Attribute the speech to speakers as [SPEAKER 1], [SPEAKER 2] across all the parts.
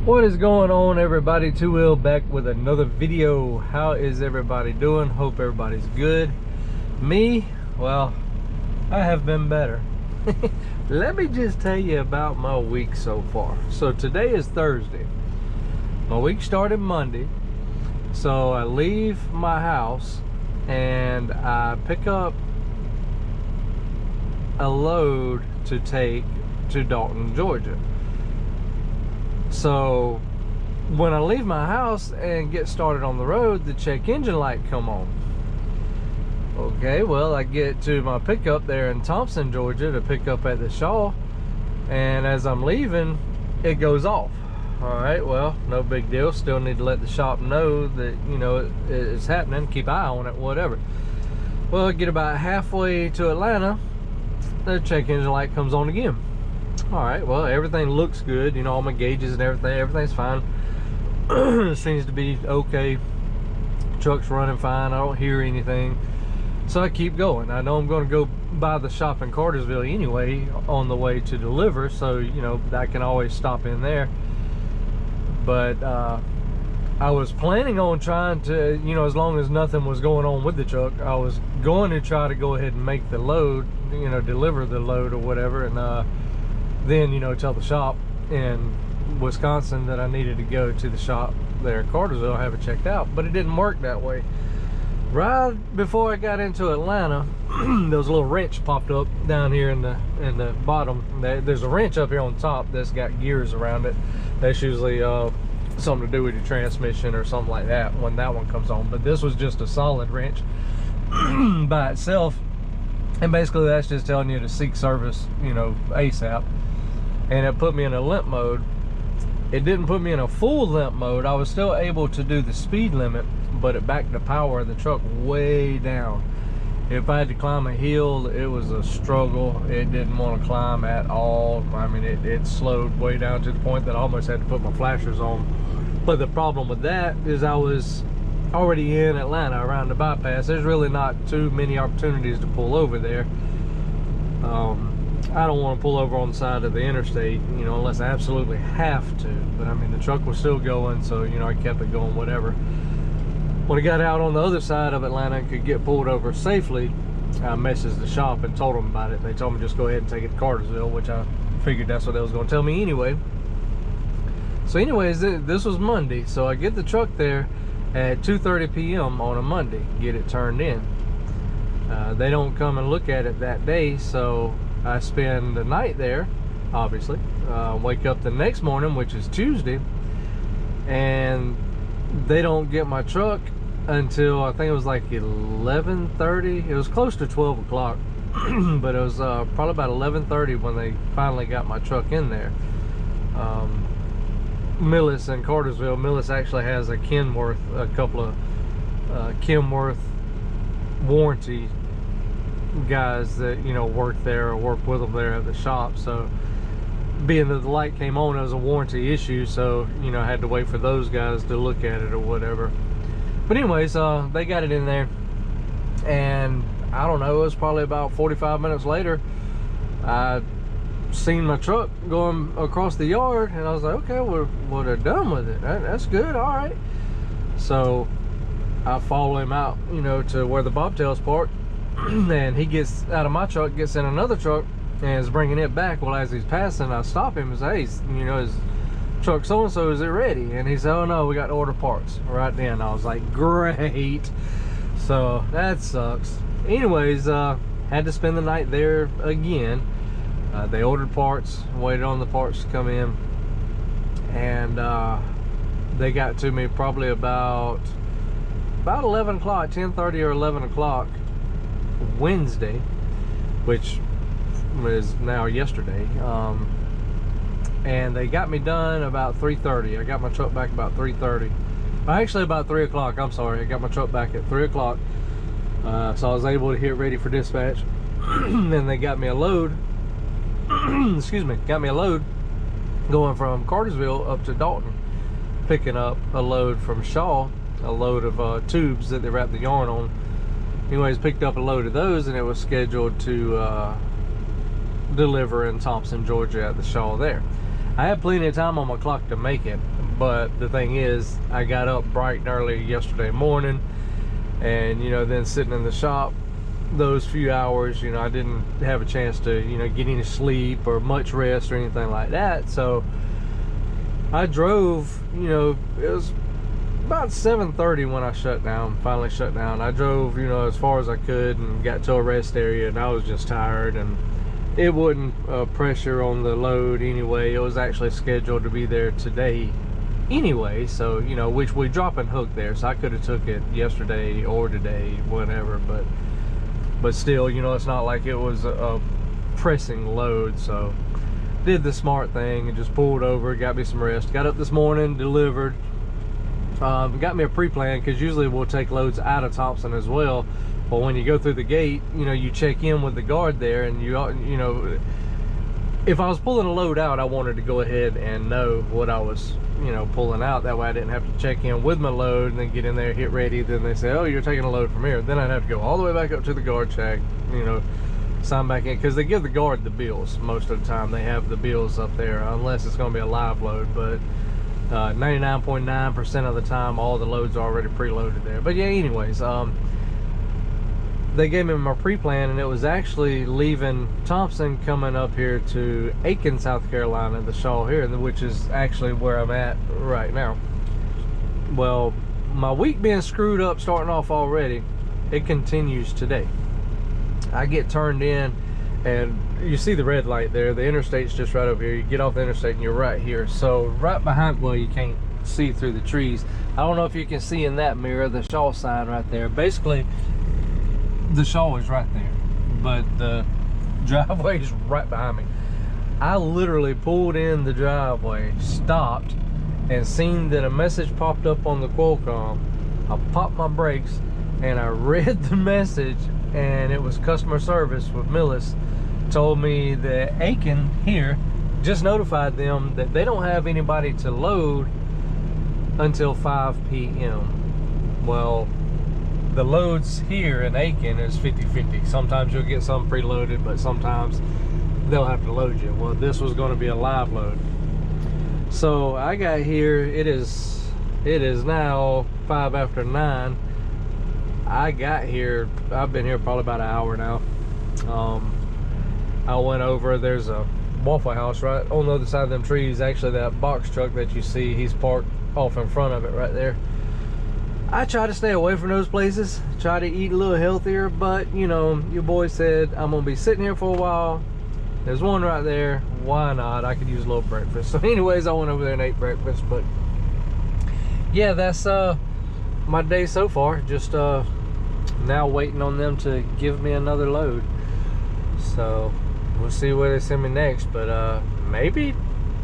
[SPEAKER 1] What is going on, everybody? Two Will back with another video. How is everybody doing? Hope everybody's good. Me, well, I have been better. Let me just tell you about my week so far. So today is Thursday. My week started Monday. So I leave my house and I pick up a load to take to Dalton, Georgia. So when I leave my house and get started on the road, the check engine light come on. Okay, well, I get to my pickup there in Thompson, Georgia to pick up at the Shaw, and as I'm leaving, it goes off. All right, well, no big deal. Still need to let the shop know that, you know, it's happening, keep an eye on it, whatever. Well, I get about halfway to Atlanta, the check engine light comes on again. All right, well, everything looks good, you know, all my gauges and everything's fine. Seems to be okay. Truck's running fine. I don't hear anything, so I keep going. I know I'm going to go by the shop in Cartersville anyway on the way to deliver, so you know I can always stop in there. But I was planning on trying to, you know, as long as nothing was going on with the truck, I was going to try to go ahead and make the load, you know, deliver the load or whatever, and then, you know, tell the shop in Wisconsin that I needed to go to the shop there in Cartersville, have it checked out. But it didn't work that way. Right before I got into Atlanta, there was a little wrench popped up down here in the bottom. There's a wrench up here on top that's got gears around it. That's usually something to do with your transmission or something like that when that one comes on. But this was just a solid wrench by itself. And basically that's just telling you to seek service, you know, ASAP. And it put me in a limp mode. It didn't put me in a full limp mode. I was still able to do the speed limit, but it backed the power of the truck way down. If I had to climb a hill, it was a struggle. It didn't want to climb at all. I mean, it slowed way down to the point that I almost had to put my flashers on. But the problem with that is I was already in Atlanta around the bypass. There's really not too many opportunities to pull over there. I don't want to pull over on the side of the interstate, you know, unless I absolutely have to. But I mean, the truck was still going, so, you know, I kept it going, whatever. When I got out on the other side of Atlanta and could get pulled over safely, I messaged the shop and told them about it. They told me just go ahead and take it to Cartersville, which I figured that's what they was going to tell me anyway. So anyways, this was Monday, so I get the truck there at 2:30 p.m. on a Monday, get it turned in. They don't come and look at it that day, so I spend the night there, obviously. Wake up the next morning, which is Tuesday, and they don't get my truck until I think it was like 11:30. It was close to 12 o'clock, but it was probably about 11:30 when they finally got my truck in there. Millis in Cartersville. Millis actually has a couple of Kenworth warranty guys that, you know, work there or work with them there at the shop. So being that the light came on, it was a warranty issue, so, you know, I had to wait for those guys to look at it or whatever. But anyways, they got it in there, and I don't know, it was probably about 45 minutes later, I seen my truck going across the yard, and I was like, okay, well, they're done with it. That's good. All right. So I follow him out, you know, to where the bobtail's parked, and he gets out of my truck, gets in another truck, and is bringing it back. Well, as he's passing, I stop him and say, hey, you know, his truck so-and-so, is it ready? And he said, oh no, we got to order parts. Right then I was like, great. So that sucks. Anyways, had to spend the night there again. They ordered parts, waited on the parts to come in, and they got to me probably about 11 o'clock, 10:30 or 11 o'clock Wednesday, which was now yesterday, and they got me done about 3:30. I got my truck back about 3:30. Actually about 3 o'clock, I'm sorry. I got my truck back at 3 o'clock, so I was able to get ready for dispatch. Then they got me a load excuse me, got me a load going from Cartersville up to Dalton, picking up a load from Shaw, a load of tubes that they wrapped the yarn on. Anyways, picked up a load of those, and it was scheduled to deliver in Thompson, Georgia at the Shaw there. I had plenty of time on my clock to make it, But the thing is, I got up bright and early yesterday morning, and you know, then sitting in the shop those few hours, you know, I didn't have a chance to, you know, get any sleep or much rest or anything like that. So I drove, you know, it was about 7:30 when I finally shut down. I drove, you know, as far as I could and got to a rest area, and I was just tired, and it wasn't pressure on the load anyway. It was actually scheduled to be there today anyway, so, you know, which we drop and hook there, so I could have took it yesterday or today, whatever, but still, you know, it's not like it was a pressing load. So did the smart thing and just pulled over, got me some rest, got up this morning, delivered, got me a pre-plan, because usually we'll take loads out of Thompson as well. But when you go through the gate, you know, you check in with the guard there, and you know, if I was pulling a load out, I wanted to go ahead and know what I was, you know, pulling out. That way I didn't have to check in with my load and then get in there, hit ready, then they say, oh, you're taking a load from here. Then I'd have to go all the way back up to the guard shack, you know, sign back in, because they give the guard the bills most of the time. They have the bills up there, unless it's going to be a live load, but 99.9% of the time all the loads are already preloaded there. But yeah, anyways, they gave me my pre-plan, and it was actually leaving Thompson, coming up here to Aiken, South Carolina, the Shaw here, which is actually where I'm at right now. Well, my week being screwed up starting off already, it continues today. I get turned in, and you see the red light there. The interstate's just right over here. You get off the interstate and you're right here. So right behind, well, you can't see through the trees. I don't know if you can see in that mirror, the Shaw sign right there. Basically, the Shaw is right there, but the driveway is right behind me. I literally pulled in the driveway, stopped, and seen that a message popped up on the Qualcomm. I popped my brakes and I read the message, and it was customer service with Millis. Told me that Aiken here just notified them that they don't have anybody to load until 5 p.m. Well, the loads here in Aiken is 50-50. Sometimes you'll get some preloaded, but sometimes they'll have to load you. Well, this was going to be a live load. So I got here, it is now 5 after 9. I got here, I've been here probably about an hour now. I went over, there's a Waffle House right on the other side of them trees. Actually, that box truck that you see, he's parked off in front of it right there. I try to stay away from those places, try to eat a little healthier, but you know, your boy said I'm gonna be sitting here for a while. There's one right there, why not? I could use a little breakfast. So anyways, I went over there and ate breakfast. But yeah, that's my day so far. Just now waiting on them to give me another load. So we'll see where they send me next, but maybe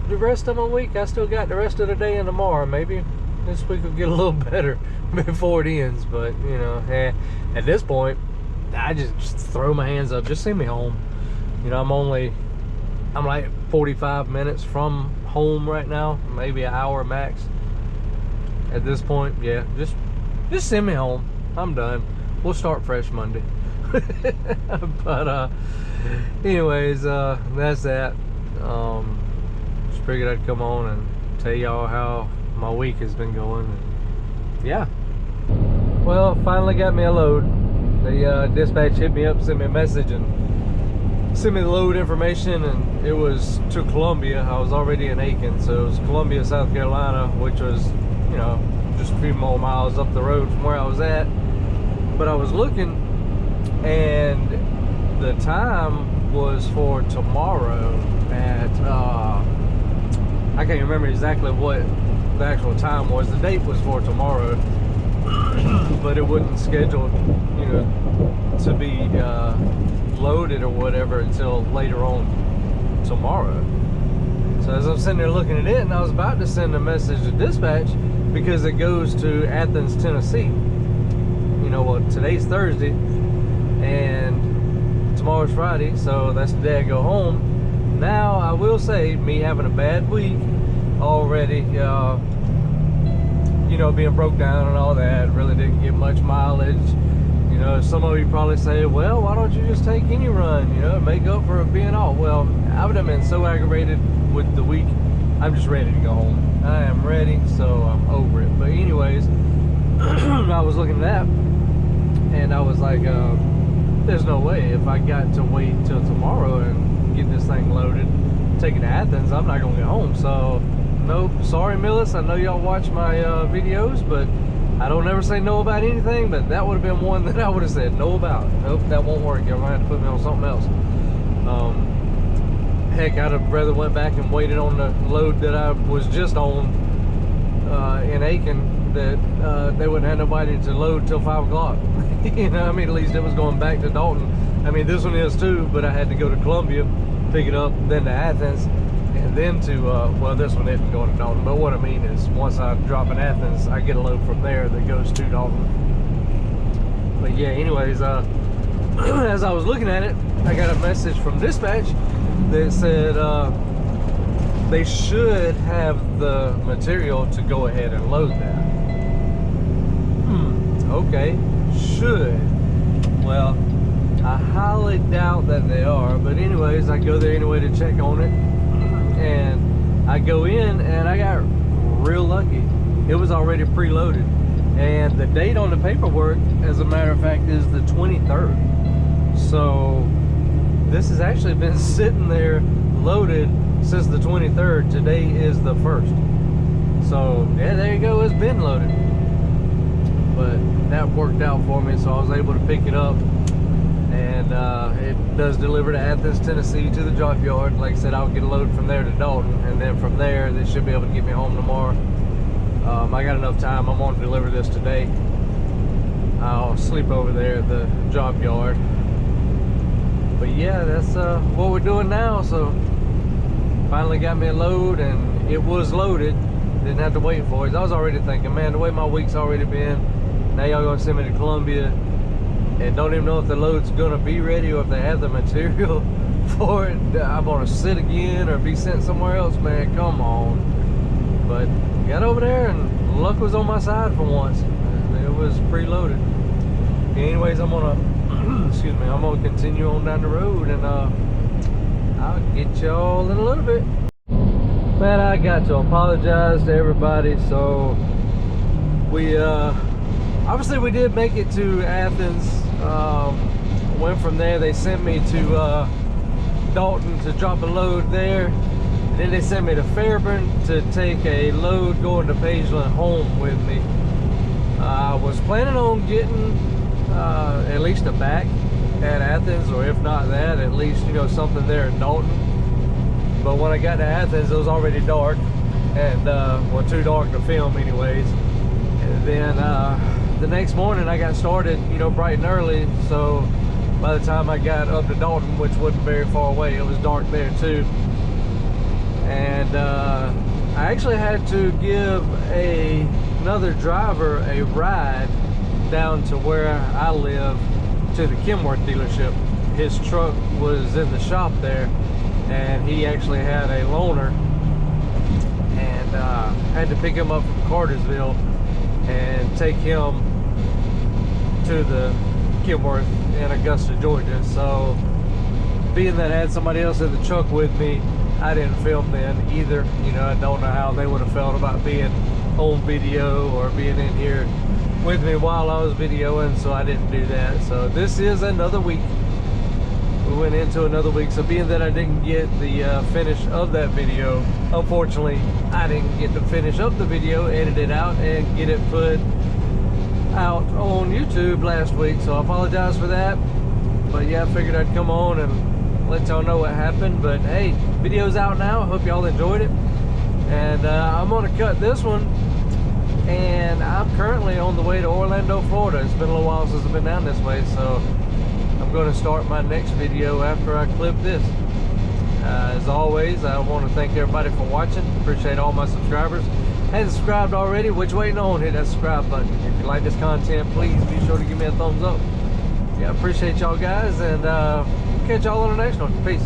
[SPEAKER 1] the rest of my week, I still got the rest of the day and tomorrow. Maybe this week will get a little better before it ends. But you know, at this point, I just throw my hands up, just send me home. You know, I'm like 45 minutes from home right now, maybe an hour max at this point. Yeah, just send me home. I'm done. We'll start fresh Monday. But anyways, that's that. Just figured I'd come on and tell y'all how my week has been going. And yeah, well, finally got me a load. The dispatch hit me up, sent me a message, and sent me the load information, and it was to Columbia. I was already in Aiken, so it was Columbia, South Carolina, which was, you know, just a few more miles up the road from where I was at. But I was looking, and the time was for tomorrow at I can't remember exactly what the actual time was. The date was for tomorrow, but it wasn't scheduled, you know, to be loaded or whatever until later on tomorrow. So as I'm sitting there looking at it, and I was about to send a message to dispatch because it goes to Athens, Tennessee. You know what? Well, today's Thursday and tomorrow's Friday, so that's the day I go home. Now I will say, me having a bad week already, you know, being broke down and all that, really didn't get much mileage. You know, some of you probably say, well, why don't you just take any run, you know, make up for being off? Well, I would have been so aggravated with the week I'm just ready to go home. I am ready, so I'm over it. But anyways, I was looking at that, and I was like, there's no way if I got to wait till tomorrow and get this thing loaded, take it to Athens, I'm not gonna get home. So nope, sorry Millis, I know y'all watch my videos, but I don't ever say no about anything, but that would have been one that I would have said no about. Nope, that won't work. You're gonna have to put me on something else. Heck, I'd have rather went back and waited on the load that I was just on in Aiken, that they wouldn't have nobody to load till 5 o'clock. You know, I mean, at least it was going back to Dalton. I mean, this one is too, but I had to go to Columbia, pick it up, then to Athens, and then to, well, this one isn't going to Dalton, but what I mean is once I drop in Athens, I get a load from there that goes to Dalton. But yeah, anyways, as I was looking at it, I got a message from dispatch that said they should have the material to go ahead and load that. Okay, should. Well, I highly doubt that they are, but anyways, I go there anyway to check on it, and I go in and I got real lucky. It was already preloaded, and the date on the paperwork, as a matter of fact, is the 23rd. So this has actually been sitting there loaded since the 23rd. Today is the 1st. So yeah, there you go, it's been loaded. But that worked out for me, so I was able to pick it up, and it does deliver to Athens, Tennessee, to the junkyard. Like I said, I'll get a load from there to Dalton, and then from there they should be able to get me home tomorrow. I got enough time. I'm going to deliver this today. I'll sleep over there at the job yard. But yeah, that's what we're doing now. So finally got me a load, and it was loaded. Didn't have to wait for it. I was already thinking, man, the way my week's already been, now y'all gonna send me to Columbia and don't even know if the load's gonna be ready or if they have the material for it. I'm gonna sit again or be sent somewhere else, man. Come on. But got over there and luck was on my side for once. It was preloaded. Anyways, I'm gonna excuse me, I'm gonna continue on down the road, and I'll get y'all in a little bit. Man, I got to apologize to everybody. So we obviously we did make it to Athens. Went from there. They sent me to Dalton to drop a load there. Then they sent me to Fairburn to take a load going to Pageland home with me. I was planning on getting at least a back at Athens, or if not that, at least, you know, something there in Dalton. But when I got to Athens, it was already dark, and well, too dark to film anyways. And then the next morning I got started, you know, bright and early, so by the time I got up to Dalton, which wasn't very far away, it was dark there too. And I actually had to give another driver a ride down to where I live, to the Kenworth dealership. His truck was in the shop there, and he actually had a loaner, and had to pick him up from Cartersville and take him to the Kenworth in Augusta, Georgia. So being that I had somebody else in the truck with me, I didn't film then either. You know, I don't know how they would have felt about being on video or being in here with me while I was videoing, so I didn't do that. So this is another week. We went into another week. So being that I didn't get the finish of that video, unfortunately I didn't get to finish up the video, edit it out, and get it put out on YouTube last week. So I apologize for that. But yeah, I figured I'd come on and let y'all know what happened. But hey, video's out now. I hope y'all enjoyed it. And I'm gonna cut this one, and I'm currently on the way to Orlando, Florida. It's been a little while since I've been down this way, so I'm going to start my next video after I clip this. As always, I want to thank everybody for watching. Appreciate all my subscribers. Hadn't subscribed already, what you waiting on? Hit that subscribe button. If you like this content, please be sure to give me a thumbs up. Yeah, appreciate y'all guys, and catch y'all on the next one. Peace.